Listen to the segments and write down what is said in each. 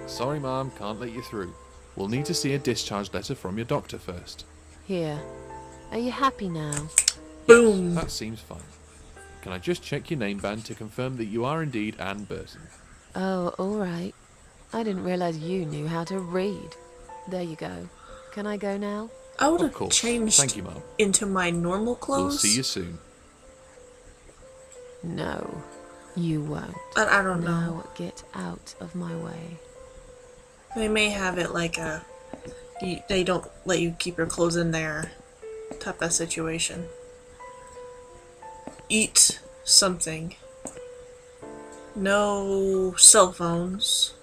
Sorry, Mom, can't let you through. We'll need to see a discharge letter from your doctor first. Here. Are you happy now? Boom. Yes, that seems fine. Can I just check your name band to confirm that you are indeed Anne Burton? Oh, all right. I didn't realize you knew how to read. There you go. Can I go now? I would Of have course. changed Thank you, Mom. into my normal clothes. We'll see you soon. No, you won't. I don't know. Now get out of my way. They may have it like they don't let you keep your clothes in there type of situation. Eat something. No cell phones.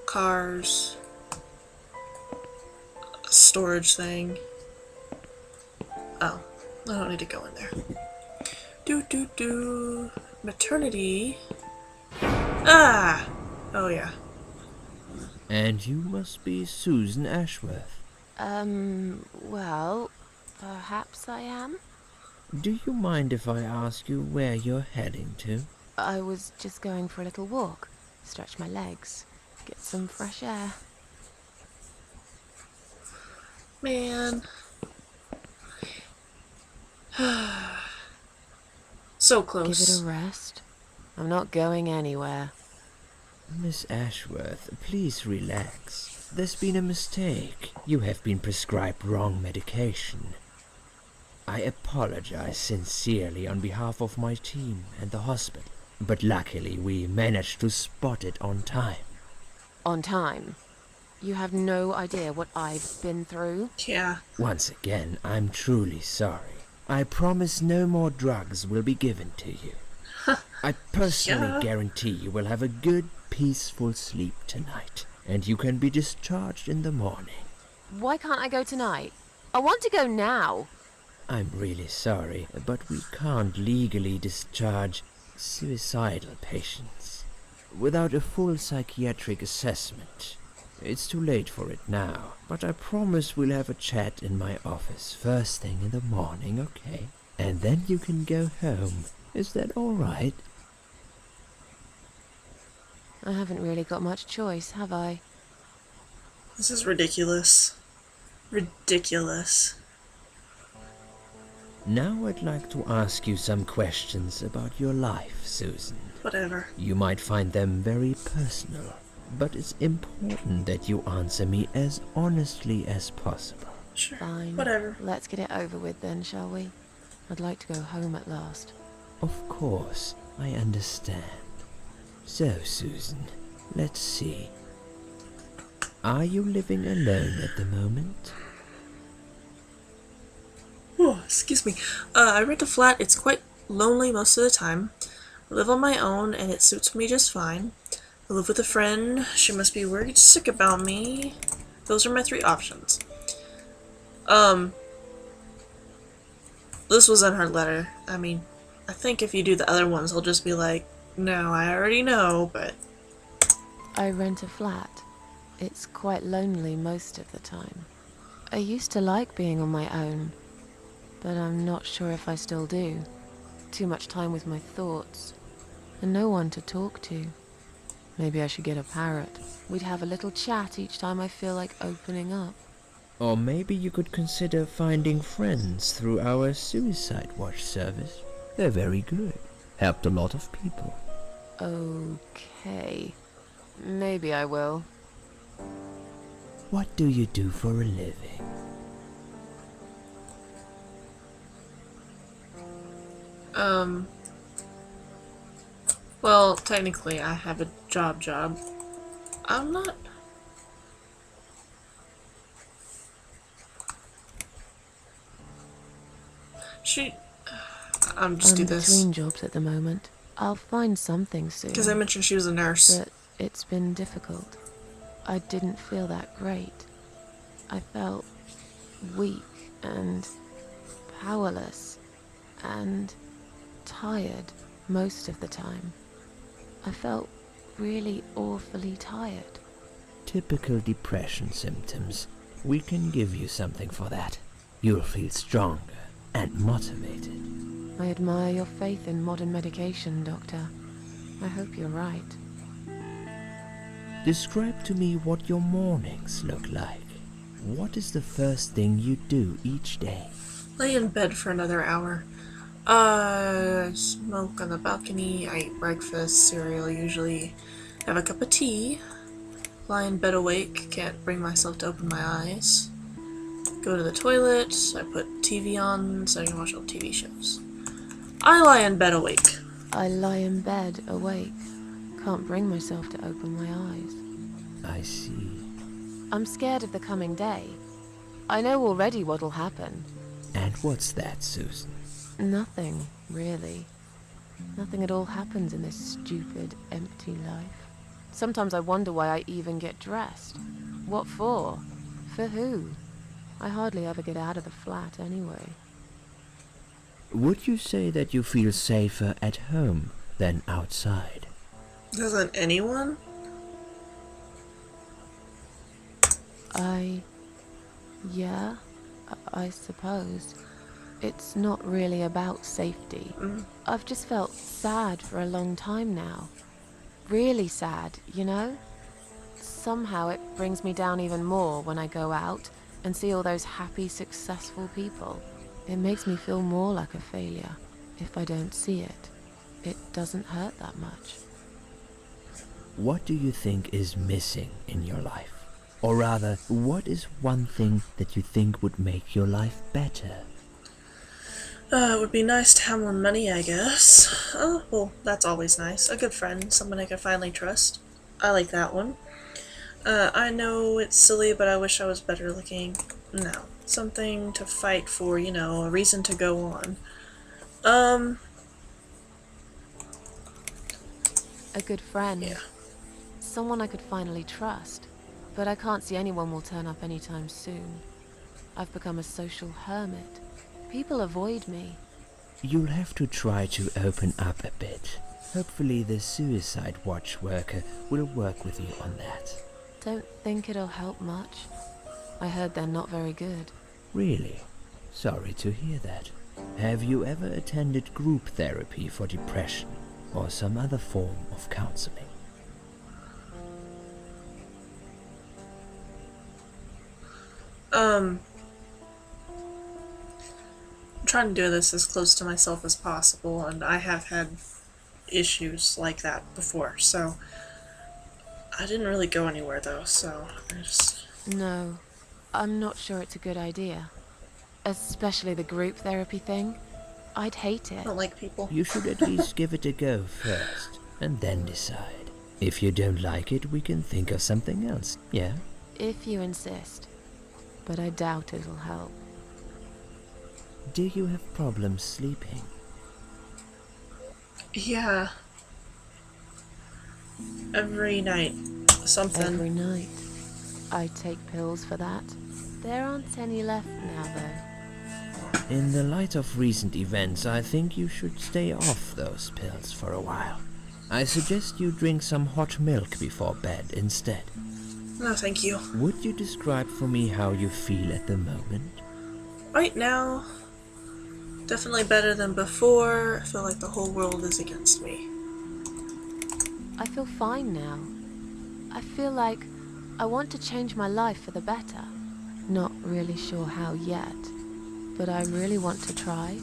Cars. A storage thing. Oh, I don't need to go in there. Maternity. Ah! Oh yeah. And you must be Susan Ashworth. Well, perhaps I am? Do you mind if I ask you where you're heading to? I was just going for a little walk. Stretch my legs. Get some fresh air. Man. So close. Give it a rest. I'm not going anywhere. Miss Ashworth, please relax. There's been a mistake. You have been prescribed wrong medication. I apologize sincerely on behalf of my team and the hospital, but luckily we managed to spot it on time. On time? You have no idea what I've been through? Yeah. Once again, I'm truly sorry. I promise no more drugs will be given to you. I personally guarantee you will have a good, peaceful sleep tonight, and you can be discharged in the morning. Why can't I go tonight? I want to go now. I'm really sorry, but we can't legally discharge suicidal patients without a full psychiatric assessment. It's too late for it now, but I promise we'll have a chat in my office first thing in the morning, okay? And then you can go home. Is that all right? I haven't really got much choice, have I? This is ridiculous. Ridiculous. Now I'd like to ask you some questions about your life, Susan. Whatever. You might find them very personal, but it's important that you answer me as honestly as possible. Sure. Fine. Whatever. Let's get it over with then, shall we? I'd like to go home at last. Of course, I understand. So, Susan, let's see. Are you living alone at the moment? Oh, excuse me. I rent a flat. It's quite lonely most of the time. I live on my own, and it suits me just fine. I live with a friend. She must be worried sick about me. Those are my three options. This was in her letter. I mean, I think if you do the other ones, he'll just be like, no, I already know, but... I rent a flat. It's quite lonely most of the time. I used to like being on my own, but I'm not sure if I still do. Too much time with my thoughts, and no one to talk to. Maybe I should get a parrot. We'd have a little chat each time I feel like opening up. Or maybe you could consider finding friends through our Suicide Watch service. They're very good. Helped a lot of people. Okay. Maybe I will. What do you do for a living? Well, technically I have a job. I'm not... just do this. I'm between jobs at the moment. I'll find something soon. Because I mentioned she was a nurse. But it's been difficult. I didn't feel that great. I felt weak and powerless and tired most of the time. I felt really awfully tired. Typical depression symptoms. We can give you something for that. You'll feel stronger and motivated. I admire your faith in modern medication, Doctor. I hope you're right. Describe to me what your mornings look like. What is the first thing you do each day? Lay in bed for another hour. Smoke on the balcony. I eat breakfast, cereal usually. Have a cup of tea. Lie in bed awake. Can't bring myself to open my eyes. Go to the toilet. I put TV on so I can watch old TV shows. I lie in bed awake. I lie in bed, awake. Can't bring myself to open my eyes. I see. I'm scared of the coming day. I know already what'll happen. And what's that, Susan? Nothing, really. Nothing at all happens in this stupid, empty life. Sometimes I wonder why I even get dressed. What for? For who? I hardly ever get out of the flat anyway. Would you say that you feel safer at home than outside? Doesn't anyone? Yeah, I suppose. It's not really about safety. I've just felt sad for a long time now. Really sad, you know? Somehow it brings me down even more when I go out and see all those happy, successful people. It makes me feel more like a failure if I don't see it. It doesn't hurt that much. What do you think is missing in your life? Or rather, what is one thing that you think would make your life better? It would be nice to have more money, I guess. Oh, well, that's always nice. A good friend, someone I can finally trust. I like that one. I know it's silly, but I wish I was better looking. No. Something to fight for, you know, a reason to go on. A good friend. Yeah. Someone I could finally trust. But I can't see anyone will turn up anytime soon. I've become a social hermit. People avoid me. You'll have to try to open up a bit. Hopefully the suicide watch worker will work with you on that. Don't think it'll help much. I heard they're not very good. Really? Sorry to hear that. Have you ever attended group therapy for depression or some other form of counseling? I'm trying to do this as close to myself as possible, and I have had issues like that before, so I didn't really go anywhere though, so I just... No, I'm not sure it's a good idea. Especially the group therapy thing. I'd hate it. I don't like people. You should at least give it a go first, and then decide. If you don't like it, we can think of something else, yeah? If you insist. But I doubt it'll help. Do you have problems sleeping? Yeah. Every night. Something. Every night. I take pills for that. There aren't any left now, though. In the light of recent events, I think you should stay off those pills for a while. I suggest you drink some hot milk before bed instead. No, thank you. Would you describe for me how you feel at the moment? Right now, definitely better than before. I feel like the whole world is against me. I feel fine now. I feel like I want to change my life for the better. Not really sure how yet, but I really want to try.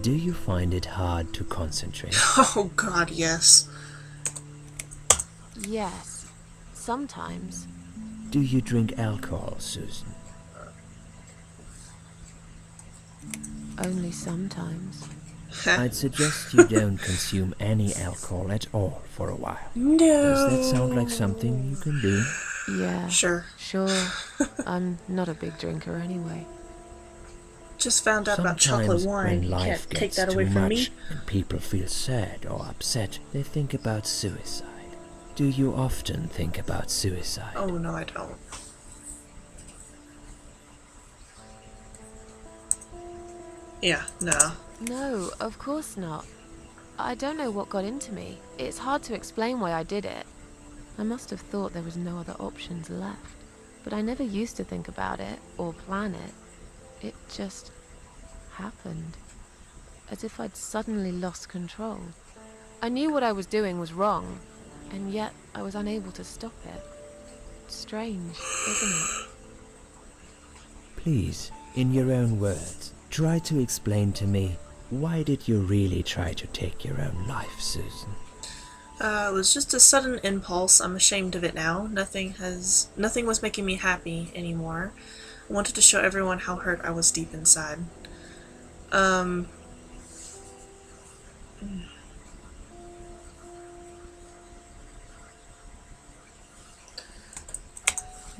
Do you find it hard to concentrate? Oh god, yes. Yes, sometimes. Do you drink alcohol, Susan? Only sometimes. I'd suggest you don't consume any alcohol at all for a while. No. Does that sound like something you can do? Yeah, Sure. sure. I'm not a big drinker anyway. Just found out about chocolate Sometimes wine. when You life can't take gets that too away from me. much and people feel sad or upset, they think about suicide. Do you often think about suicide? Oh no, I don't. Yeah, no. No, of course not. I don't know what got into me. It's hard to explain why I did it. I must have thought there was no other options left. But I never used to think about it or plan it. It just happened. As if I'd suddenly lost control. I knew what I was doing was wrong, and yet I was unable to stop it. Strange, isn't it? Please, in your own words, try to explain to me, why did you really try to take your own life, Susan? It was just a sudden impulse. I'm ashamed of it now. Nothing was making me happy anymore. I wanted to show everyone how hurt I was deep inside.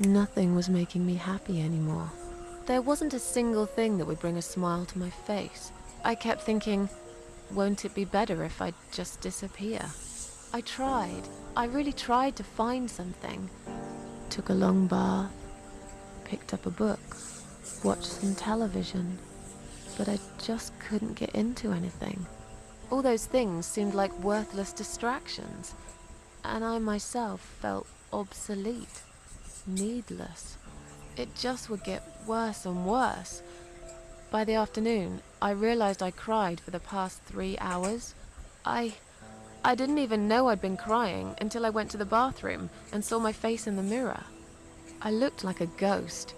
Nothing was making me happy anymore. There wasn't a single thing that would bring a smile to my face. I kept thinking, won't it be better if I just disappear? I tried. I really tried to find something. Took a long bath, picked up a book, watched some television, but I just couldn't get into anything. All those things seemed like worthless distractions, and I myself felt obsolete, needless. It just would get worse and worse. By the afternoon, I realized I cried for the past 3 hours. I didn't even know I'd been crying until I went to the bathroom and saw my face in the mirror. I looked like a ghost.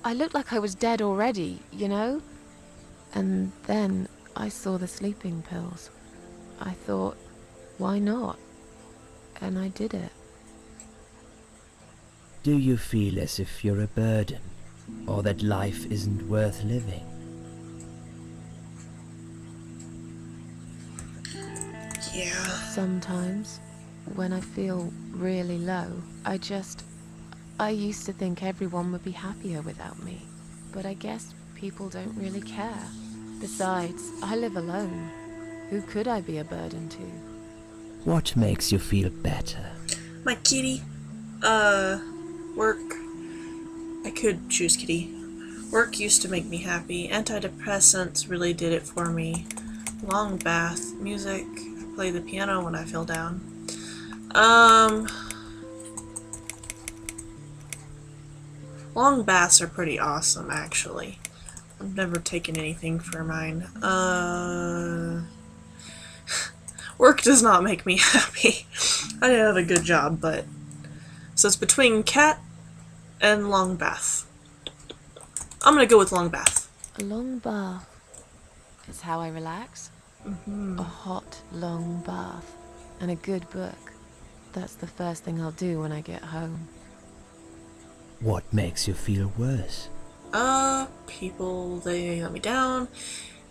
I looked like I was dead already, you know? And then I saw the sleeping pills. I thought, why not? And I did it. Do you feel as if you're a burden, or that life isn't worth living? Yeah. Sometimes, when I feel really low, I used to think everyone would be happier without me. But I guess people don't really care. Besides, I live alone. Who could I be a burden to? What makes you feel better? My kitty. Work. I could choose kitty. Work used to make me happy. Antidepressants really did it for me. Long bath. Music. I play the piano when I feel down. Long baths are pretty awesome, actually. I've never taken anything for mine. Work does not make me happy. I have a good job, but... So it's between cat and long bath. I'm gonna go with long bath. A long bath is how I relax. A hot, long bath and a good book. That's the first thing I'll do when I get home. What makes you feel worse? People, they let me down.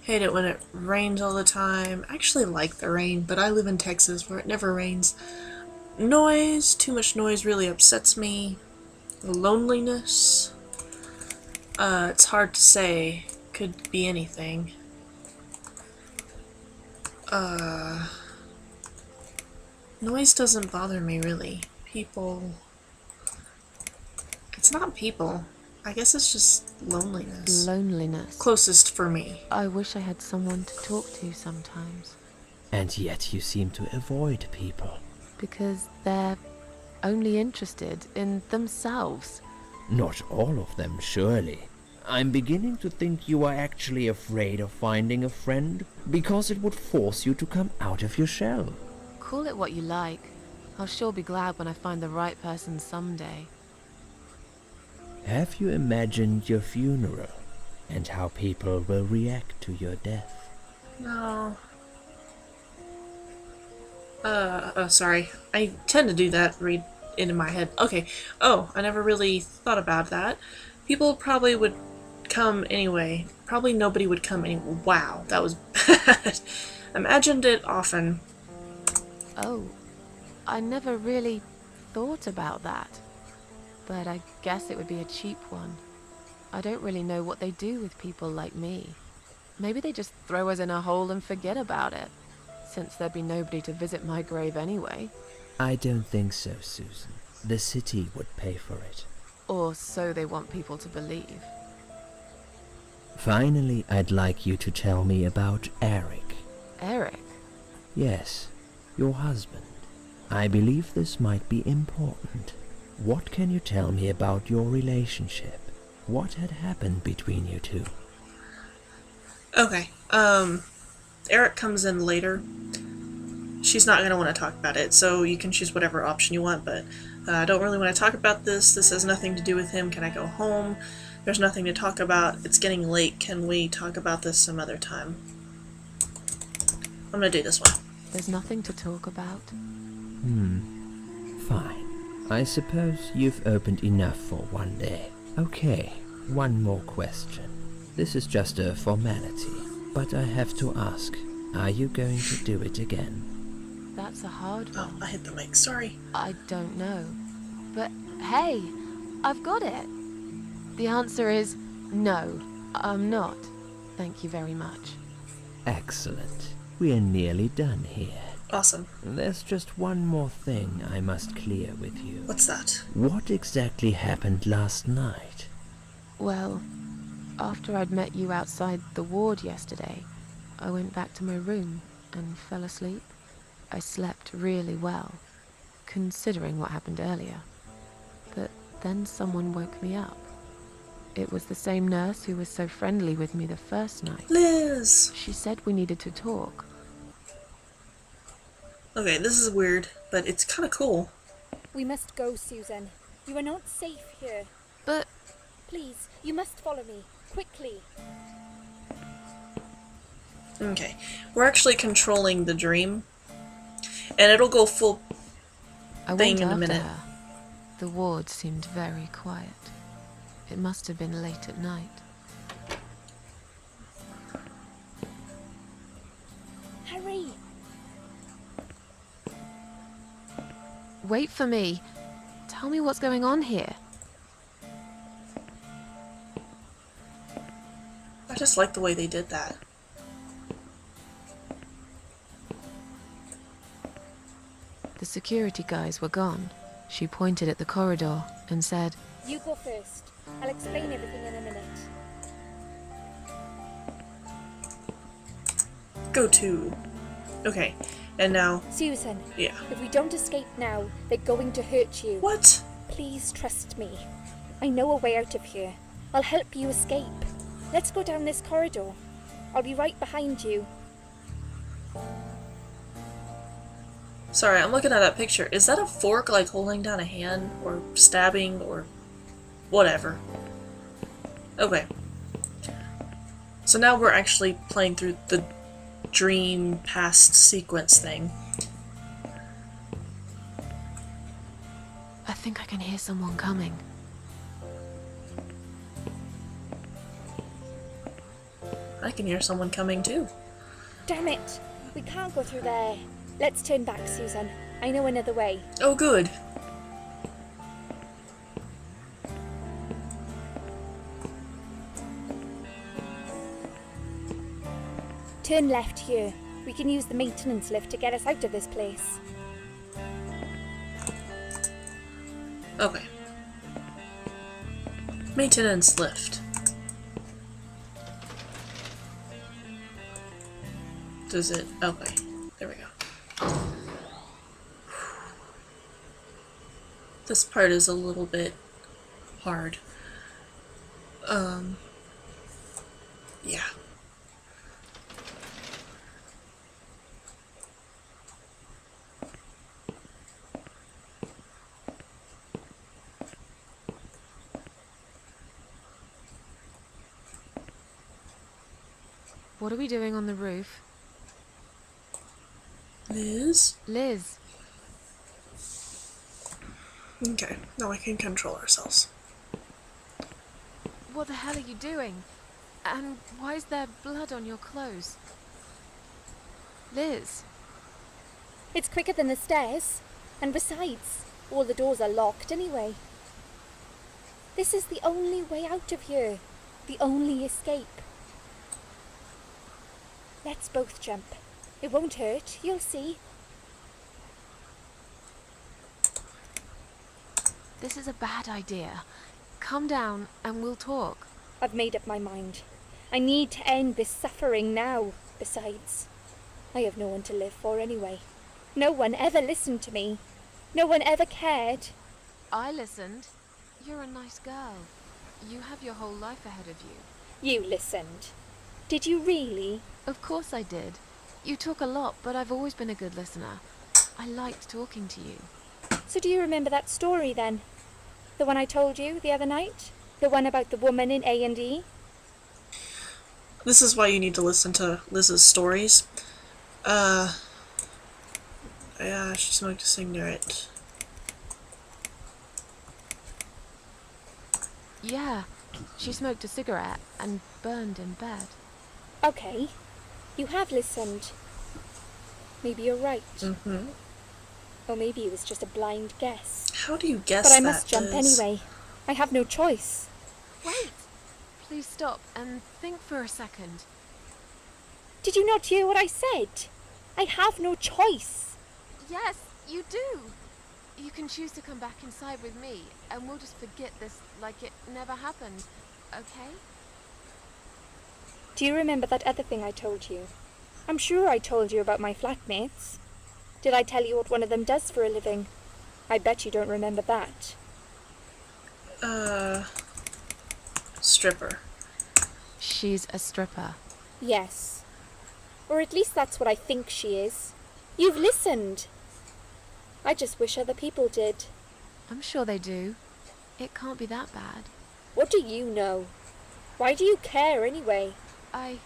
Hate it when it rains all the time. I actually like the rain, but I live in Texas where it never rains. Noise, too much noise really upsets me. Loneliness. It's hard to say. Could be anything. Noise doesn't bother me really. People... It's not people. I guess it's just loneliness. Loneliness. Closest for me. I wish I had someone to talk to sometimes. And yet you seem to avoid people. Because they're only interested in themselves. Not all of them, surely. I'm beginning to think you are actually afraid of finding a friend, because it would force you to come out of your shell. Call it what you like. I'll sure be glad when I find the right person someday. Have you imagined your funeral, and how people will react to your death? No. Sorry. I tend to do that, read it in my head. Okay. Oh, I never really thought about that. People probably would come anyway. Probably nobody would come anyway. Wow, that was bad. Imagined it often. Oh, I never really thought about that. But I guess it would be a cheap one. I don't really know what they do with people like me. Maybe they just throw us in a hole and forget about it, since there'd be nobody to visit my grave anyway. I don't think so, Susan. The city would pay for it. Or so they want people to believe. Finally, I'd like you to tell me about Eric. Eric? Yes, your husband. I believe this might be important. What can you tell me about your relationship? What had happened between you two? Okay, Eric comes in later. she's not going to want to talk about it, so you can choose whatever option you want, but I don't really want to talk about this. This has nothing to do with him. Can I go home? There's nothing to talk about. It's getting late. Can we talk about this some other time? I'm going to do this one. There's nothing to talk about. Fine. I suppose you've opened enough for one day. Okay, one more question. This is just a formality, but I have to ask, are you going to do it again? That's a hard Oh, one. I hit the mic. Sorry. I don't know. But hey, I've got it. The answer is no, I'm not. Thank you very much. Excellent. We're nearly done here. Awesome. There's just one more thing I must clear with you. What's that? What exactly happened last night? Well, after I'd met you outside the ward yesterday, I went back to my room and fell asleep. I slept really well, considering what happened earlier. But then someone woke me up. It was the same nurse who was so friendly with me the first night. Liz! She said we needed to talk. Okay, this is weird, but it's kind of cool. We must go, Susan. You are not safe here. But Please, you must follow me. Quickly. Okay, we're actually controlling the dream, and it'll go full I thing went in a after minute. her. The ward seemed very quiet. It must have been late at night. Hurry. Wait for me. Tell me what's going on here. I just like the way they did that. The security guys were gone. She pointed at the corridor and said, You go first. I'll explain everything in a minute. Go to. Okay, and now, Susan, yeah. if we don't escape now, they're going to hurt you. What? Please trust me. I know a way out of here. I'll help you escape. Let's go down this corridor. I'll be right behind you. Sorry, I'm looking at that picture. Is that a fork, like, holding down a hand, or stabbing, or whatever? Okay. So now we're actually playing through the dream past sequence thing. I think I can hear someone coming. I can hear someone coming too. Damn it. We can't go through there. Let's turn back, Susan. I know another way. Oh, good. Turn left here. We can use the maintenance lift to get us out of this place. Okay. Maintenance lift. Does it? Okay. There we go. This part is a little bit hard. Yeah. What are we doing on the roof? Liz? Liz, Okay, now we can control ourselves. what the hell are you doing? And why is there blood on your clothes? Liz, It's quicker than the stairs. And besides, all the doors are locked anyway. This is the only way out of here. The only escape. Let's both jump. It won't hurt, you'll see. this is a bad idea. Come down and we'll talk. I've made up my mind. I need to end this suffering now. Besides, I have no one to live for anyway. No one ever listened to me. No one ever cared. I listened. You're a nice girl. You have your whole life ahead of you. You listened. Did you really? Of course I did. You talk a lot, but I've always been a good listener. I liked talking to you. So do you remember that story then? The one I told you the other night? The one about the woman in A&E? This is why you need to listen to Liz's stories. Yeah, she smoked a cigarette. Yeah, she smoked a cigarette and burned in bed. Okay, you have listened. Maybe you're right. Mm-hmm. Or maybe it was just a blind guess. How do you guess But I that, must jump Liz? anyway. I have no choice. Wait! Please stop and think for a second. Did you not hear what I said? I have no choice. Yes, you do! You can choose to come back inside with me, and we'll just forget this like it never happened, okay? Do you remember that other thing I told you? I'm sure I told you about my flatmates. Did I tell you what one of them does for a living? I bet you don't remember that. Stripper. She's a stripper. Yes. Or at least that's what I think she is. You've listened. I just wish other people did. I'm sure they do. It can't be that bad. What do you know? Why do you care anyway? I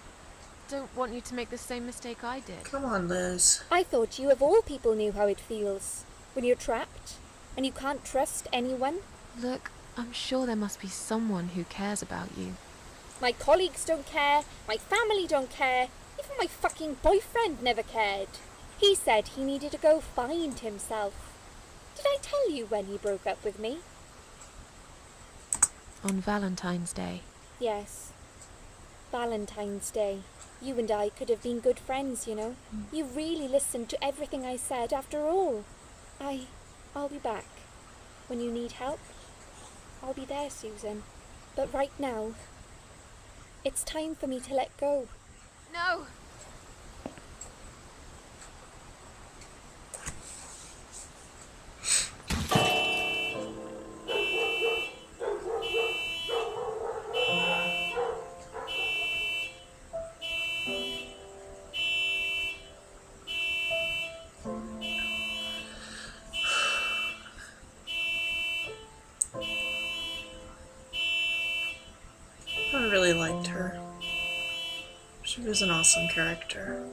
don't want you to make the same mistake I did. Come on, Liz. I thought you of all people knew how it feels. When you're trapped, and you can't trust anyone. Look, I'm sure there must be someone who cares about you. My colleagues don't care, my family don't care, even my fucking boyfriend never cared. He said he needed to go find himself. Did I tell you when he broke up with me? On Valentine's Day. Yes. Valentine's Day. You and I could have been good friends, you know. You really listened to everything I said after all. I'll be back. When you need help, I'll be there, Susan. But right now, it's time for me to let go. No! I really liked her. She was an awesome character.